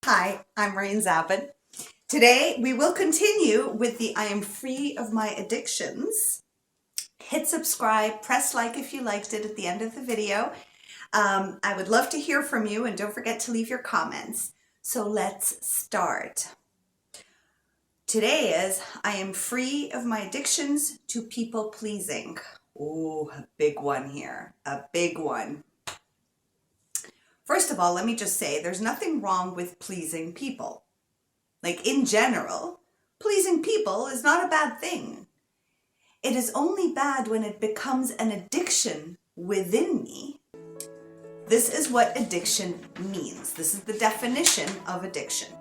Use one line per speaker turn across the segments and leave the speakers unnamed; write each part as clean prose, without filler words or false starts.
Hi, I'm Zaben. Today we will continue with the I am free of my addictions. Hit subscribe, press like if you liked it at the end of the video. I would love to hear from you, and don't forget to leave your comments. So let's start. Today is I am free of my addictions to people pleasing. Oh, a big one here, a big one. First of all, let me just say there's nothing wrong with pleasing people. Like in general, pleasing people is not a bad thing. It is only bad when it becomes an addiction within me. This is what addiction means. This is the definition of addiction.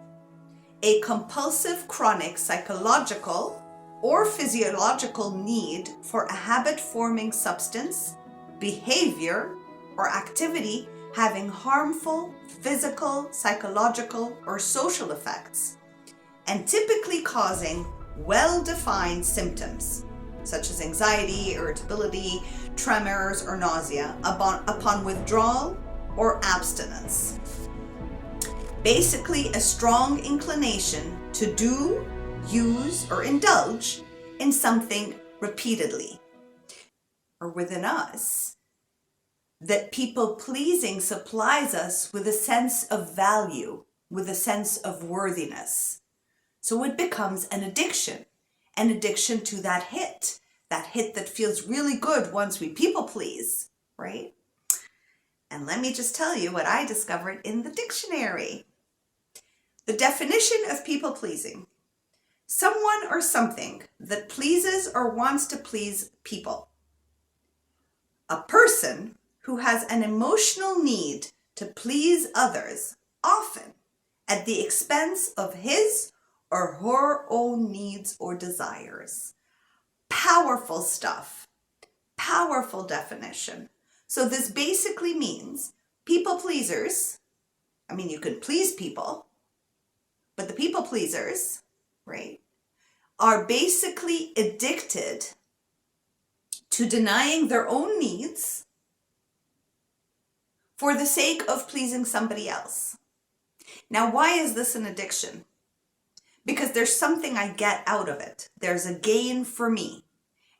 A compulsive, chronic, psychological or physiological need for a habit-forming substance, behavior, or activity having harmful physical, psychological, or social effects, and typically causing well-defined symptoms such as anxiety, irritability, tremors, or nausea upon withdrawal or abstinence. Basically, a strong inclination to do, use, or indulge in something repeatedly. Or within us, that people-pleasing supplies us with a sense of value, with a sense of worthiness. So it becomes an addiction to that hit that feels really good once we people please, right? And let me just tell you what I discovered in the dictionary. The definition of people pleasing: someone or something that pleases or wants to please people. A person who has an emotional need to please others, often at the expense of his or her own needs or desires. Powerful stuff. Powerful definition. So this basically means people pleasers, you can please people, but the people pleasers, right, are basically addicted to denying their own needs for the sake of pleasing somebody else. Now, why is this an addiction? Because there's something I get out of it. There's a gain for me.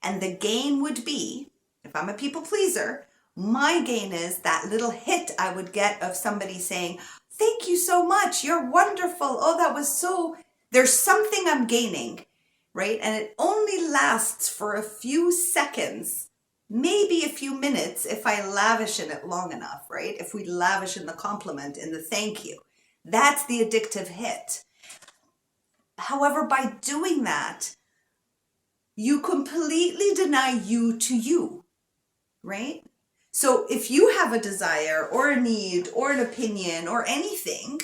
And the gain would be, if I'm a people pleaser, my gain is that little hit I would get of somebody saying, "Thank you so much, you're wonderful. Oh, that was so..." There's something I'm gaining, right? And it only lasts for a few seconds, maybe a few minutes if I lavish in it long enough, right? If we lavish in the compliment, in the thank you. That's the addictive hit. However, by doing that, you completely deny you to you, right? So if you have a desire or a need or an opinion or anything,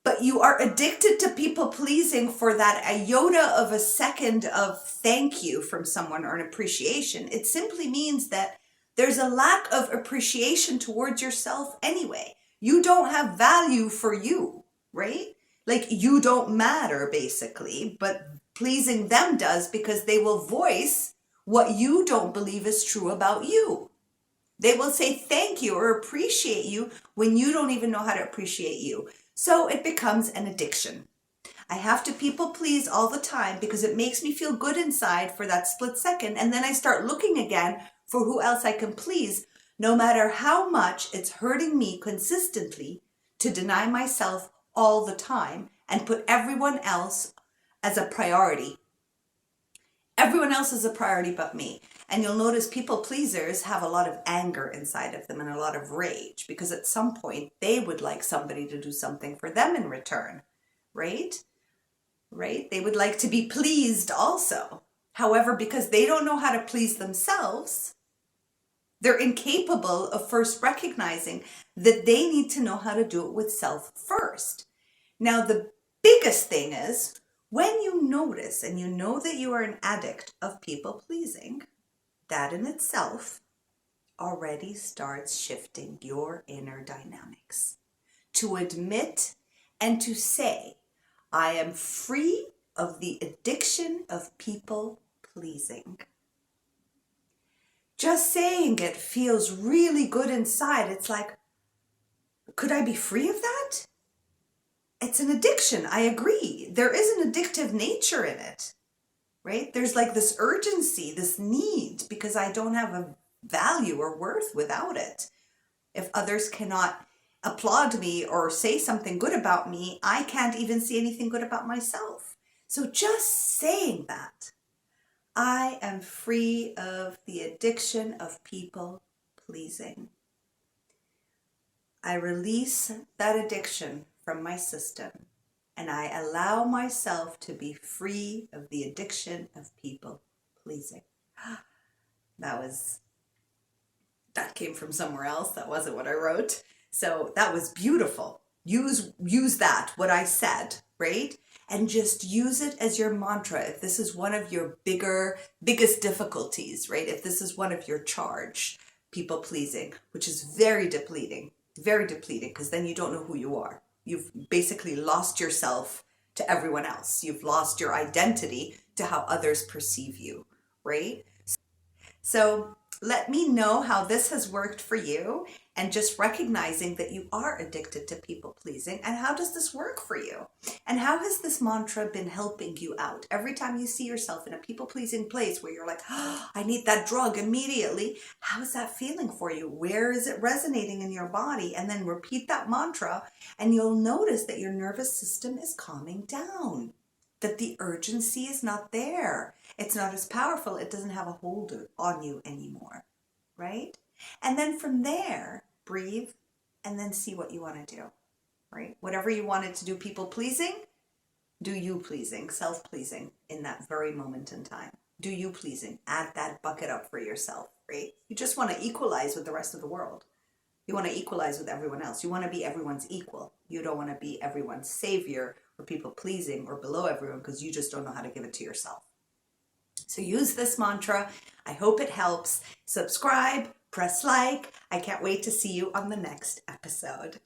but you are addicted to people pleasing for that iota of a second of thank you from someone or an appreciation, it simply means that there's a lack of appreciation towards yourself anyway. You don't have value for you, right? Like you don't matter basically, but pleasing them does, because they will voice what you don't believe is true about you. They will say thank you or appreciate you when you don't even know how to appreciate you. So it becomes an addiction. I have to people please all the time because it makes me feel good inside for that split second. And then I start looking again for who else I can please, no matter how much it's hurting me consistently to deny myself all the time and put everyone else as a priority. Everyone else is a priority but me. And you'll notice people pleasers have a lot of anger inside of them and a lot of rage, because at some point they would like somebody to do something for them in return, right? Right? They would like to be pleased also. However, because they don't know how to please themselves, they're incapable of first recognizing that they need to know how to do it with self first. Now, the biggest thing is when you notice and you know that you are an addict of people pleasing, that in itself already starts shifting your inner dynamics. To admit and to say, I am free of the addiction of people pleasing. Just saying it feels really good inside. It's like, could I be free of that? it's an addiction. I agree. There is an addictive nature in it, right? There's like this urgency, this need, because I don't have a value or worth without it. If others cannot applaud me or say something good about me, I can't even see anything good about myself. So just saying that, I am free of the addiction of people pleasing. I release that addiction from my system, and I allow myself to be free of the addiction of people pleasing. That came from somewhere else. That wasn't what I wrote. So that was beautiful. Use that, what I said, right? And just use it as your mantra. If this is one of your biggest difficulties, right? If this is one of your charge, people pleasing, which is very depleting, because then you don't know who you are. You've basically lost yourself to everyone else. You've lost your identity to how others perceive you, right? So let me know how this has worked for you, and just recognizing that you are addicted to people pleasing, and how does this work for you? And how has this mantra been helping you out? Every time you see yourself in a people pleasing place where you're like, oh, I need that drug immediately, how is that feeling for you? Where is it resonating in your body? And then repeat that mantra, and you'll notice that your nervous system is calming down, that the urgency is not there. It's not as powerful. It doesn't have a hold on you anymore, right? And then from there, breathe and then see what you want to do, right? Whatever you wanted to do, people pleasing, do you pleasing, self-pleasing in that very moment in time. Do you pleasing, add that bucket up for yourself, right? You just want to equalize with the rest of the world. You want to equalize with everyone else. You want to be everyone's equal. You don't want to be everyone's savior or people pleasing or below everyone, because you just don't know how to give it to yourself. So use this mantra. I hope it helps. Subscribe, press like. I can't wait to see you on the next episode.